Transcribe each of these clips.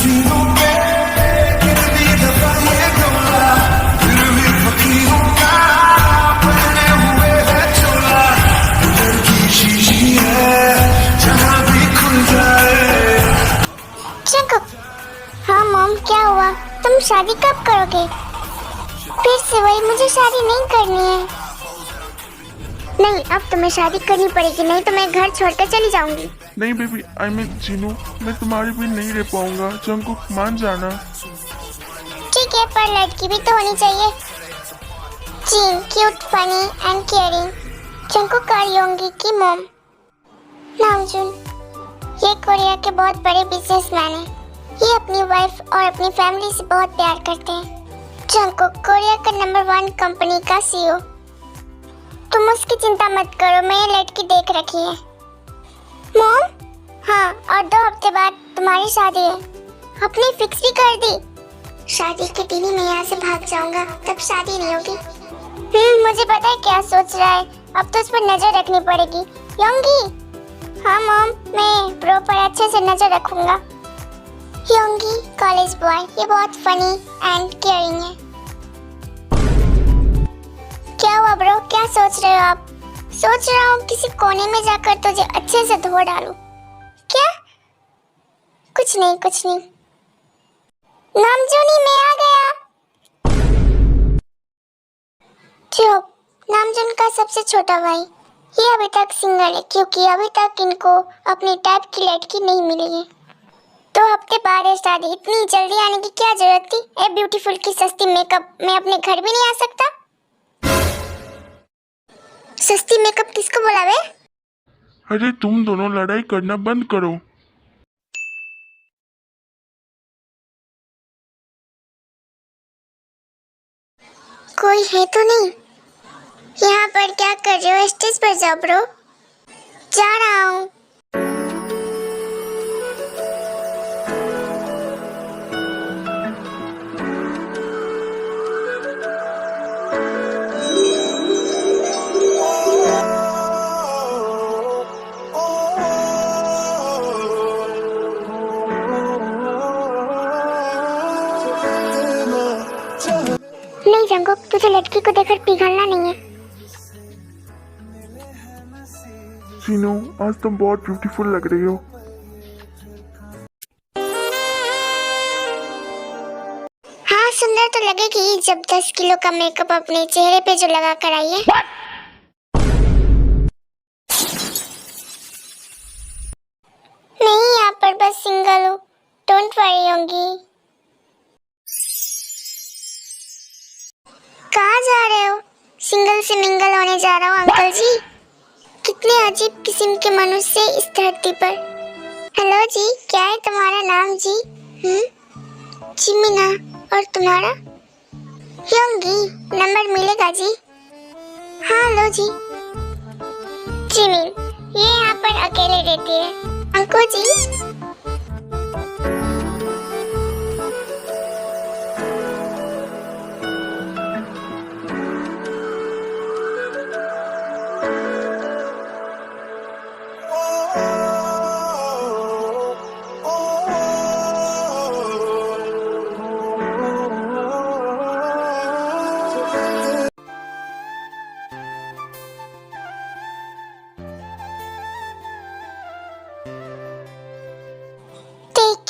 सीनों पे कितनी दफा ये डोला, फिर भी फकीरों का पहने हुए है चोला। दिल की शीशी है जहाँ भी खुल जाए। जंकुक, हाँ मॉम, क्या हुआ? तुम शादी कब करोगे? फिर से वही, मुझे शादी नहीं करनी है। नहीं, अब तुम्हें शादी करनी पड़ेगी, नहीं तो मैं घर छोड़कर चली जाऊंगी। नहीं बेबी, आई मीन चिनू, मैं तुम्हारे बिन नहीं रह पाऊंगा। जंकुक मान जाना। ठीक है, पर लड़की भी तो होनी चाहिए। Gene, cute, funny and caring. Jungkook और योंगी की मॉम। नामजून, ये कोरिया के बहुत बड़े बिजनेसमैन हैं। ये अपनी वाइफ और अपनी फैमिली से बहुत प्यार करते हैं। जंकुक कोरिया का नंबर 1 कंपनी का सीईओ। तुम उसकी चिंता मत करो, मैं ये लड़की देख रखी है। मॉम, हाँ, और 2 हफ्ते बाद तुम्हारी शादी है। अपनी फिक्स भी कर दी। शादी के दिन ही मैं यहाँ से भाग जाऊंगा, तब शादी नहीं होगी। मुझे पता है क्या सोच रहा है। अब तो उस पर नजर रखनी पड़ेगी। योंगी, हाँ मॉम, मैं ब्रो पर अच्छे से नजर रखूंगा। योंगी कॉलेज बॉय, ये बहुत फनी एंड केयरिंग है। क्या हुआ ब्रो, क्या सोच रहे हो आप? सोच रहा हूँ किसी कोने में जाकर तुझे अच्छे से धो डालूं। क्या? कुछ नहीं, कुछ नहीं। नामजूनी, मैं आ गया। चुप, नामजून का सबसे छोटा भाई। ये अभी तक सिंगल है क्योंकि अभी तक इनको अपनी टाइप की लड़की नहीं मिली है। 2 हफ्ते बाद है शादी, इतनी जल्दी आने की क्या जरूरत थी? ए ब्यूटीफुल की सस्ती मेकअप में अपने घर भी नहीं आ सकता? सस्ती मेकअप किसको बोला बे? अरे तुम दोनों लड़ाई करना बंद करो। कोई है तो नहीं? यहाँ पर क्या कर रहे हो? स्टेज पर जाओ ब्रो। जा रहा हूँ। नहीं जंकुक, तुझे लड़की को देखकर पिघलना नहीं है। चिनू, आज तुम बहुत ब्यूटीफुल लग रही हो। हाँ, सुंदर तो लगेगी जब 10 किलो का मेकअप अपने चेहरे पे जो लगा कर आई है। नहीं, यहाँ पर बस सिंगल हूँ। डोंट वरी होंगी। कहाँ जा रहे हो? सिंगल से मिंगल होने जा रहा हूँ अंकल जी। कितने अजीब किस्म के मनुष्य इस धरती पर। हेलो जी, क्या है तुम्हारा नाम जी? जिमिना, और तुम्हारा? योंगी, नंबर मिलेगा जी? हाँ लो जी। जिमिन, ये यहाँ पर अकेले रहती है। Uncle ji,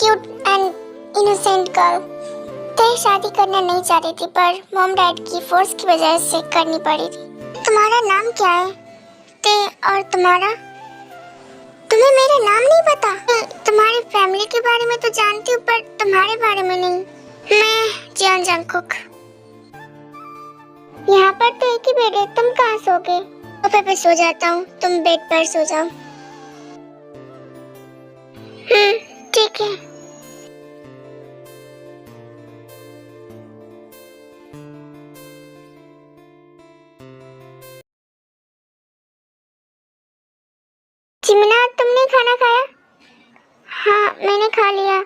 cute and innocent girl. तेरी शादी करना नहीं चाहती थी, पर मॉम डैड की फोर्स की वजह से करनी पड़ी थी। तुम्हारा नाम क्या है? ते और तुम्हारा? तुम्हें मेरा नाम नहीं पता? तुम्हारी फैमिली के बारे में तो जानती हूँ, पर तुम्हारे बारे में नहीं। मैं जियोन जंकुक। यहाँ पर तो एक ही बेड है, तुम कहाँ सोगे? सोफे पे सो जाता हूँ, तुम बेड पर सो जाओ। ठीक है। जिमिना, तुमने खाना खाया? हाँ, मैंने खा लिया।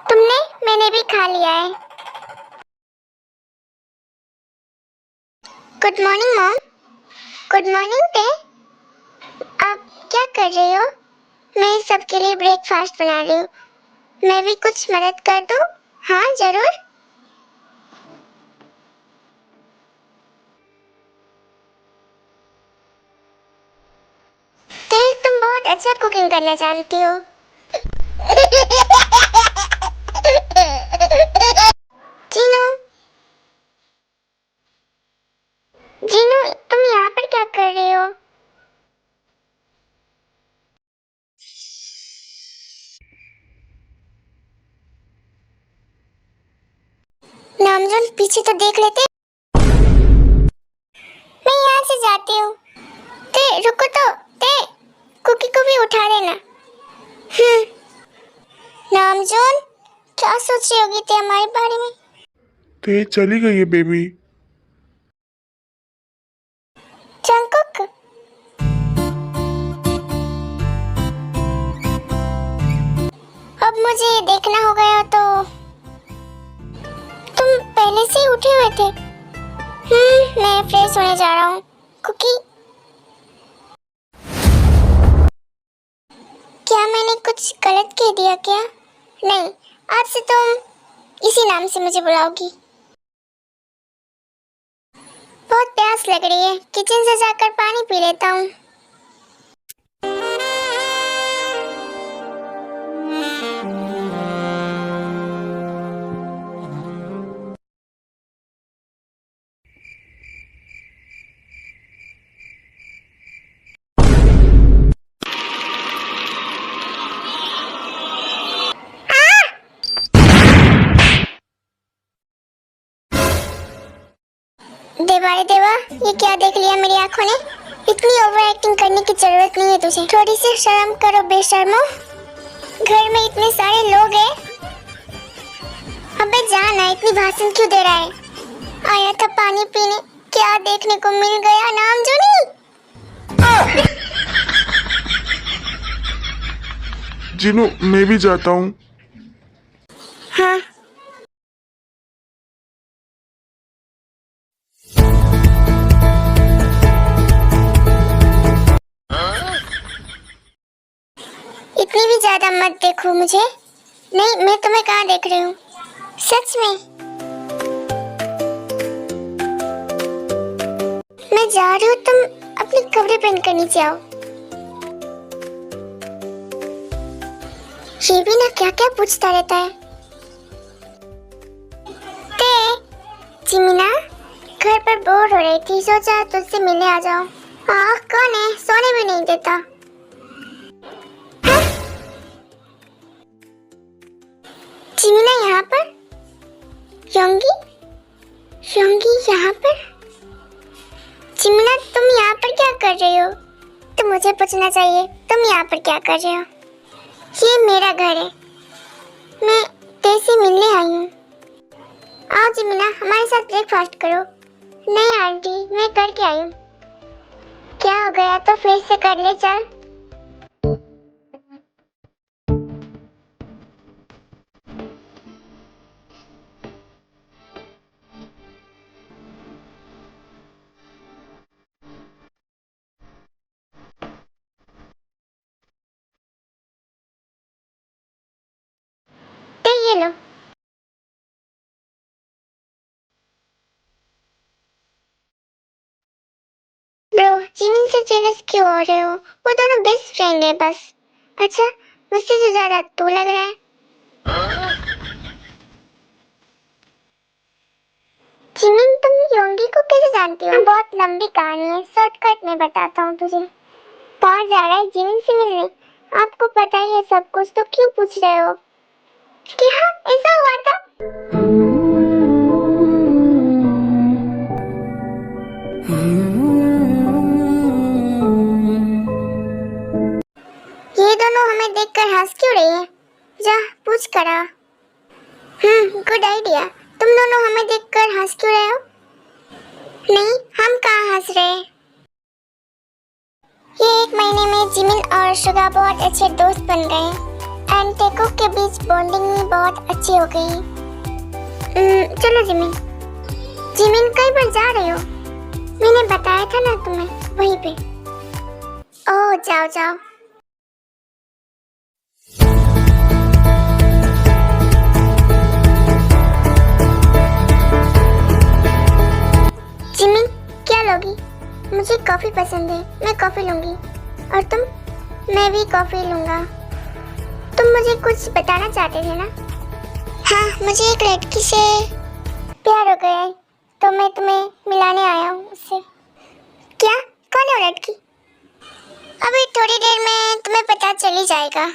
तुमने? मैंने भी खा लिया है। Good morning mom. Good morning ते। आप क्या कर रहे हो? मैं सबके लिए ब्रेकफास्ट बना रही हूँ। मैं भी कुछ मदद कर दूं? हाँ जरूर। तो तुम बहुत अच्छा कुकिंग करना जानती हो। जीनू, जीनू तुम यहाँ पर क्या कर रहे हो? नामजोन पीछे तो देख लेते। मैं यहाँ से जाती हूँ। ते रुको तो, ते कुकी को भी उठा देना। नामजोन क्या सोच रही होगी ते हमारे बारे में? ते चली गई है बेबी। जंगकुक, अब मुझे देखना हो गया तो तुम पहले से ही उठे हुए थे। मैं फ्रेश होने जा रहा हूँ। कुकी, क्या मैंने कुछ गलत कह दिया क्या? नहीं, आज से तुम इसी नाम से मुझे बुलाओगी। बहुत प्यास लग रही है, किचन से जाकर पानी पी लेता हूँ। देवा रे देवा, ये क्या देख लिया मेरी आंखों ने? इतनी ओवर एक्टिंग करने की जरूरत नहीं है तुझे। थोड़ी सी शर्म करो बेशर्मो। घर में इतने सारे लोग हैं। अबे जाना, इतनी भाषण क्यों दे रहा है? आया था पानी पीने, क्या देखने को मिल गया नामजोनी? जीनू मैं भी जाता हूँ। हाँ, इतनी भी ज्यादा मत देखो मुझे। नहीं, मैं तुम्हें कहाँ देख रही हूँ? सच में मैं जा रही हूँ, तुम अपने कपड़े पहनकर नीचे आओ। ये भी ना क्या क्या पूछता रहता है। ते जिमिना, घर पर बोर हो रही थी, सोचा तुझसे मिलने आ जाओ। कौन है? सोने भी नहीं देता। हाँ? जिमिना यहाँ पर? योंगी? योंगी यहाँ पर? जिमिना तुम यहाँ पर क्या कर रही हो? तो मुझे पूछना चाहिए, तुम यहाँ पर क्या कर रहे हो? ये मेरा घर है, मैं तेरे मिलने आई हूँ। आओ जिमिना, हमारे साथ ब्रेकफास्ट करो। नहीं आंटी, मैं करके आई हूँ। क्या हो गया तो फिर से कर ले चल। तो ये लो। ब्रो, जिमिन से जेलस क्यों हो रहे हो? वो दोनों बेस्ट फ्रेंड है बस। अच्छा, मुझसे जो ज्यादा तू लग रहा है। जिमिन तुम योंगी को कैसे जानती हो? बहुत लंबी कहानी है, शॉर्टकट में बताता हूँ तुझे। बाहर जा रहा है जिमिन से मिलने। आपको पता ही है सब कुछ, तो क्यों पूछ रहे हो? क्या ऐसा हुआ था? ये दोनों हमें देखकर हंस क्यों रही है? जा पूछ करा। Good idea. तुम दोनों हमें देखकर हंस क्यों रहे हो? नहीं, हम कहाँ हंस रहे हैं। ये एक महीने में जिमिन और शुगा बहुत अच्छे दोस्त बन गए एंड टेको के बीच बॉन्डिंग भी बहुत अच्छी हो गई। चलो जिमिन। जिमिन कहीं पर जा रहे हो? मैंने बताया था ना तुम्हें, वहीं पे। ओह जाओ जाओ। कॉफी पसंद है, मैं कॉफी लूंगी। और तुम? मैं भी कॉफी लूंगा। तुम मुझे कुछ बताना चाहते थे ना? हाँ, मुझे एक लड़की से प्यार हो गया है, तो मैं तुम्हें मिलाने आया हूँ उससे। क्या? कौन है वो लड़की? अभी थोड़ी देर में तुम्हें पता चल ही जाएगा।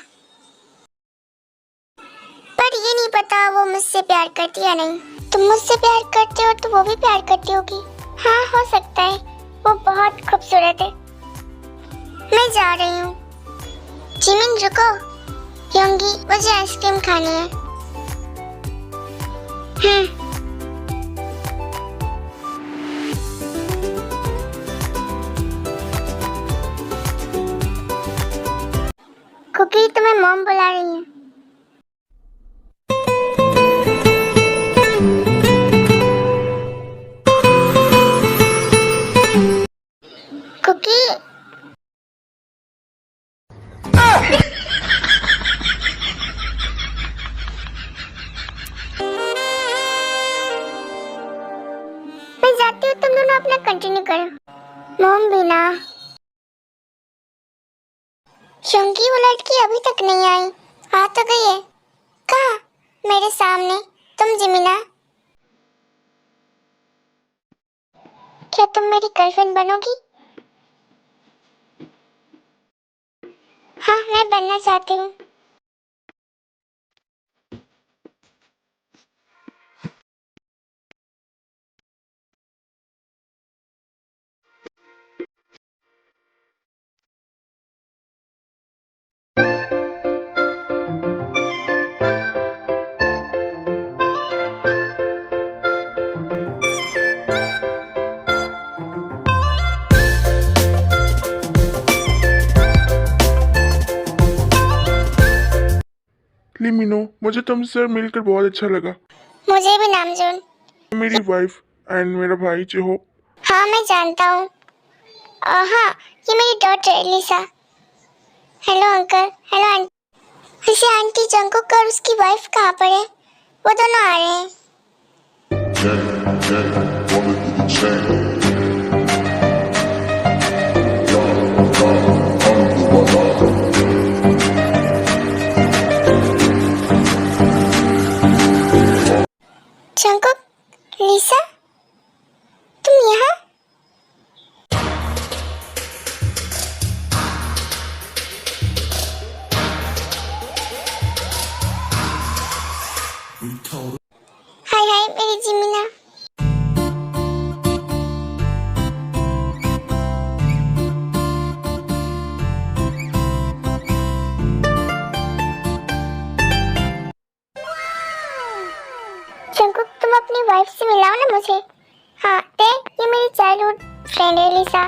पर ये नहीं पता वो मुझसे प्यार करती है या नहीं। तुम मुझसे प्यार करते हो तो वो भी प्यार करती होगी। हाँ, हो सकता है। वो बहुत खूबसूरत है। मैं जा रही हूँ। जिमिन रुको। योंगी, मुझे आइसक्रीम खानी है। कुकी, तुम्हें मॉम बुला रही है। कुकी, मैं जाती हूँ, तुम दोनों अपना कंटिन्यू करो। मॉम भी ना। क्योंकि वो लड़की अभी तक नहीं आई। आ तो गई है। कहाँ? मेरे सामने। तुम जिमिना, क्या तुम मेरी गर्लफ्रेंड बनोगी? हाँ, मैं बनना चाहती हूँ। लिमिनो, मुझे तुमसे मिलकर बहुत अच्छा लगा। मुझे भी नामजून। मेरी वाइफ एंड मेरा भाई जो। हाँ, मैं जानता हूँ। हाँ, ये मेरी daughter Lisa. Hello uncle. Hello aunty. वैसे आंटी जंकुक और उसकी वाइफ कहाँ पर है? वो दोनों आ रहे हैं। जंकुक, लिसा, तुम यहाँ? हाय हाय मेरी जिमिना। जंकुक, तुम अपनी वाइफ से मिलाओ ना मुझे। हाँ, ते ये मेरी चाइल्डहुड फ्रेंड है लिसा।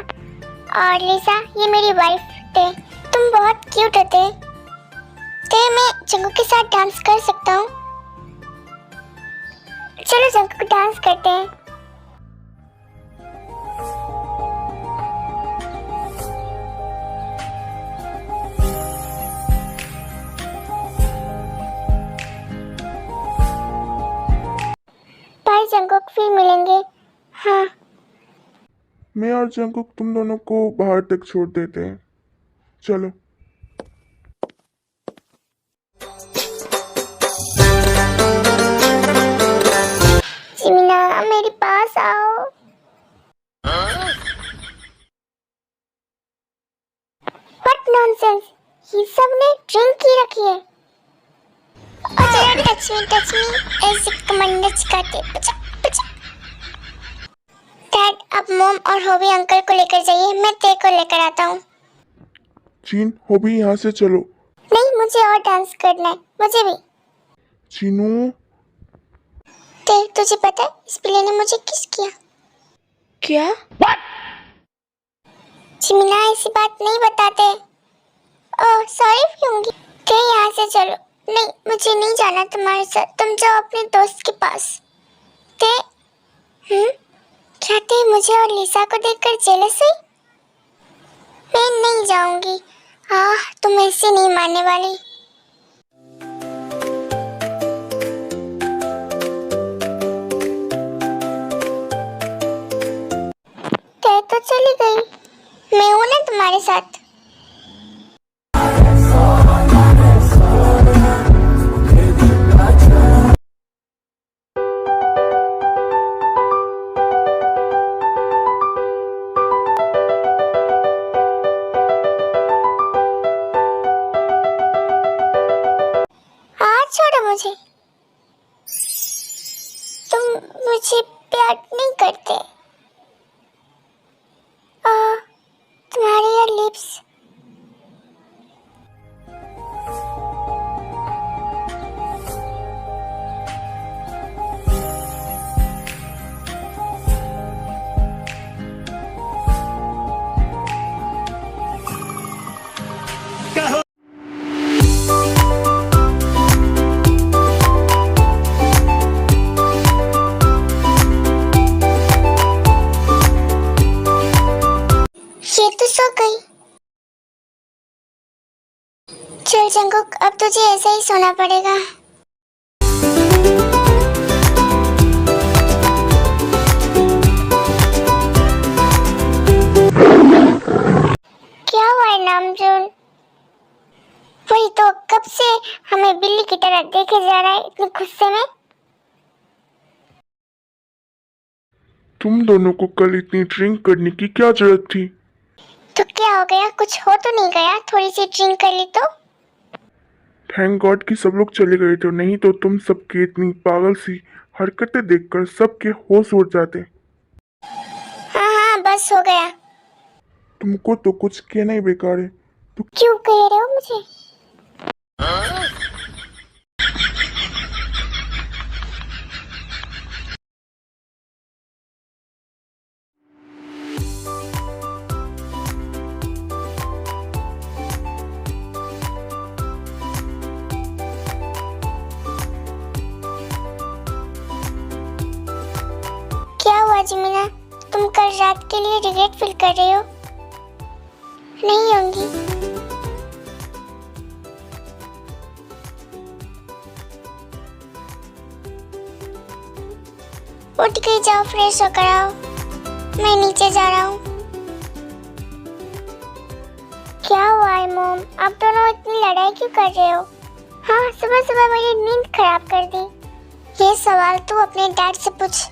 और लिसा, ये मेरी वाइफ ते। तुम बहुत क्यूट होते। ते, मैं जंकुक के साथ डांस कर सकता हूँ? चलो जंकुक, डांस करते हैं। बाय जंकुक, फिर मिलेंगे। हाँ। मैं और जंकुक तुम दोनों को बाहर तक छोड़ देते हैं। चलो। जिमिना, मेरे पास आओ। व्हाट नॉनसेंस, ये सब ने ड्रिंक की रखी है। और जरा टच मी ऐसे कमंडच करते। डैड, अब मॉम और होबी अंकल को लेकर जाइए, मैं ते को लेकर आता हूँ। चीन, होबी यहाँ से चलो। नहीं, मुझे और डांस करना है, मुझे भी। चीनू। ते, तुझे पता है इस बिल्ली ने मुझे किस किया? क्या? जिमिना, ऐसी बात नहीं बताते। ओह सॉरी होंगी। ते, यहाँ से चलो। नहीं, मुझे नहीं जाना तुम्हारे साथ, तुम जाओ अपने दोस्त के पास। ते, क्या ते मुझे और लिसा को देखकर जेलस हुई? मैं नहीं जाऊंगी। तुम ऐसे नहीं मानने वाली। ते तो चली गई। मुझे? तुम मुझे प्यार नहीं करते। तुम्हारे ये लिप्स। ये तो सो गई। चल जंगकुक, अब तुझे ऐसे ही सोना पड़ेगा। क्या हुआ है नामजून? वही तो, कब से हमें बिल्ली की तरह देखे जा रहा है इतने गुस्से में। तुम दोनों को कल इतनी ड्रिंक करने की क्या जरूरत थी? तो क्या हो गया? कुछ हो तो नहीं गया? थोड़ी सी ड्रिंक कर ली तो। थैंक गॉड कि सब लोग चले गए थे, नहीं तो तुम सबकी इतनी पागल सी हरकतें देखकर सबके होश उड़ जाते। हाँ हाँ, बस हो गया। तुमको तो कुछ कहना ही बेकार है। क्यों कह रहे हो मुझे? क्या हुआ जिमिना? तुम कल रात के लिए रिग्रेट फील कर रहे हो? नहीं होंगी। उठ के जाओ, फ्रेश होकर आओ। मैं नीचे जा रहा हूँ। क्या हुआ है मॉम? आप दोनों इतनी लड़ाई क्यों कर रहे हो? हाँ, सुबह सुबह मेरी नींद खराब कर दी। ये सवाल तू अपने डैड से पूछ।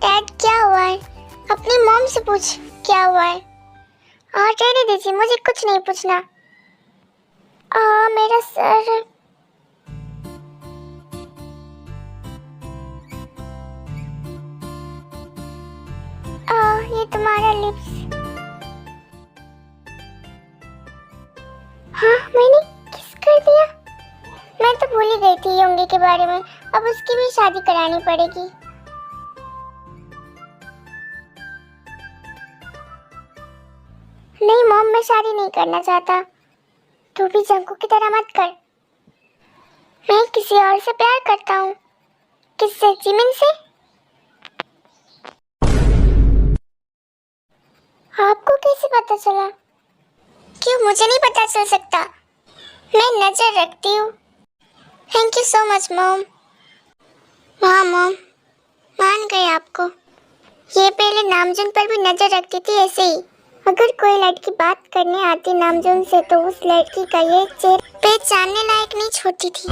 डैड, क्या हुआ है? अपनी मॉम से पूछ क्या हुआ है। रहने दीजिए, मुझे कुछ नहीं पूछना। मेरा सर। ये तुम्हारा लिप्स। हाँ, मैंने किस कर दिया? मैं तो भूल ही गई थी योंगी के बारे में। अब उसकी भी शादी करानी पड़ेगी। नहीं मॉम, मैं शादी नहीं करना चाहता। तू भी जंकू की तरह मत कर। मैं किसी और से प्यार करता हूँ। किससे? जिमिन से। आपको कैसे पता चला? क्यों, मुझे नहीं पता चल सकता? मैं नजर रखती हूँ। Thank you so much mom. हाँ मॉम, मान गए आपको। ये पहले नामजून पर भी नजर रखती थी ऐसे ही। अगर कोई लड़की बात करने आती नामजून से तो उस लड़की का ये चेहरा पहचानने लायक नहीं छोड़ती थी।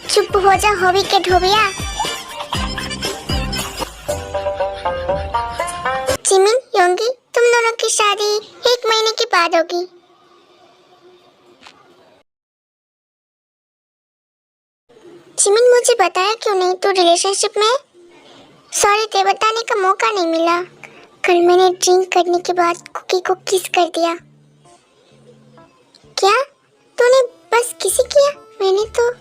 चुप हो जा होवी के ढोबिया। जिमिन, योंगी, तुम दोनों की शादी 1 महीने के बाद होगी। जिमिन, मुझे बताया क्यों नहीं तू रिलेशनशिप में? सॉरी थे, बताने का मौका नहीं मिला। कल मैंने ड्रिंक करने के बाद कुकी को किस कर दिया। क्या तूने बस किसी किया? मैंने तो।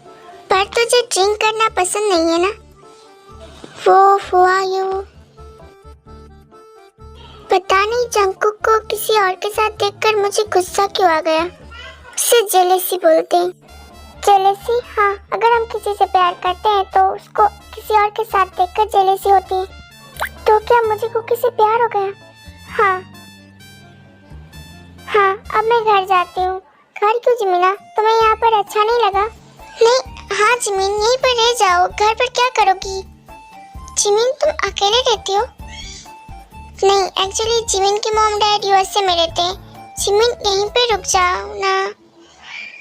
पर तुझे ड्रिंक करना पसंद नहीं है ना? वो हुआ यू। पता नहीं जंकुक को किसी और के साथ देखकर मुझे गुस्सा क्यों आ गया। उसे जेलेसी बोलते हैं। जेलेसी? हाँ, अगर हम किसी से प्यार करते हैं तो उसको किसी और के साथ देखकर जेलेसी होती है। तो क्या मुझे कुकी से प्यार हो गया? हाँ, अब मैं घर जाती हूँ। घर क्यों जिमिना? तुम्हें यहाँ पर अच्छा नहीं लगा? नहीं, हाँ जिमिन, यहीं पर रह जाओ। घर पर क्या करोगी? जिमिन, तुम अकेले रहती हो? नहीं, एक्चुअली जिमिन के मॉम डैड यूएसए में रहते हैं। जिमिन, यहीं पे रुक जाओ ना।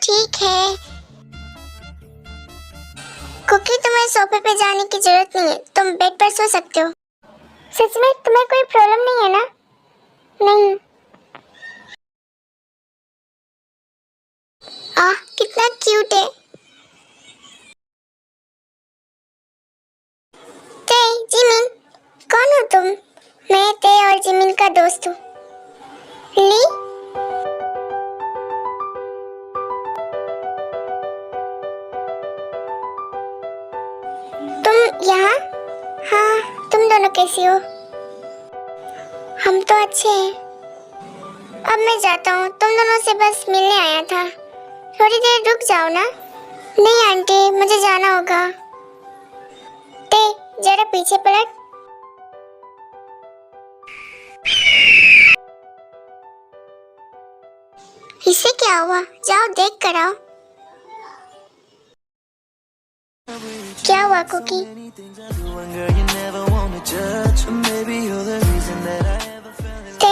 ठीक है। कुकी, तुम्हें सोफे पे जाने की जरूरत नहीं है, तुम बेड पर सो सकते हो। सच में? तुम्हें कोई प्रॉब्लम नहीं है ना? नहीं। कैसी हो? हम तो अच्छे हैं। अब मैं जाता हूँ, तुम दोनों से बस मिलने आया था। थोड़ी देर रुक जाओ ना। नहीं आंटी, मुझे जाना होगा। ते जरा पीछे पलट। इसे क्या हुआ? जाओ देख कर आओ। क्या हुआ कुकी? ते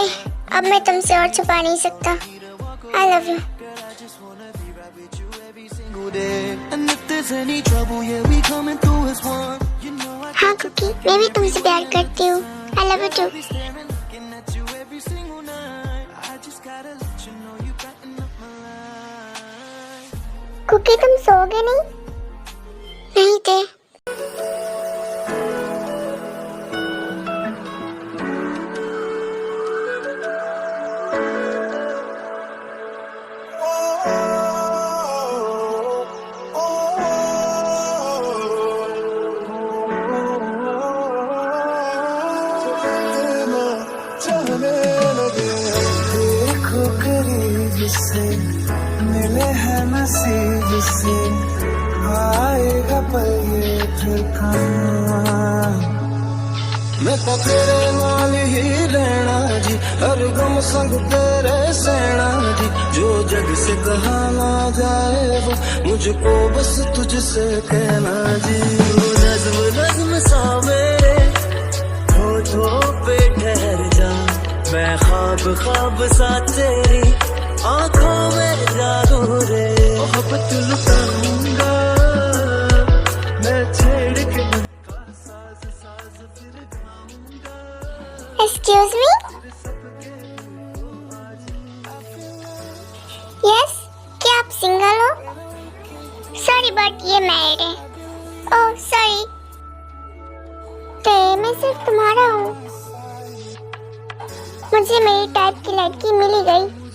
अब मैं तुमसे और छुपा नहीं सकता। I love you. हाँ कुकी, मैं भी तुमसे प्यार करती हूँ। I love you too. Cookie तुम सोओगे नहीं? नहीं थे। देखो करीब से मिले हैं नसीब से आएगा पल ये ठिकाना मैं तो तेरे नाल ही रहना जी हर गम संग तेरे सहना जी जो जग से कहा ना जाए वो मुझको बस तुझसे कहना जी वो नज्म नज्म सा मेरे होठों पे ठहर जा मैं ख्वाब ख्वाब सा तेरी आंखों में जादू रे मोहब्बत लुटाऊंगा मैं छेड़ के एक्सक्यूज मी? यस, क्या आप सिंगल हो? सॉरी बट ये मैरिड है। Oh sorry. तो मैं सिर्फ तुम्हारा हूँ। मुझे मेरी टाइप की लड़की मिल ही गई।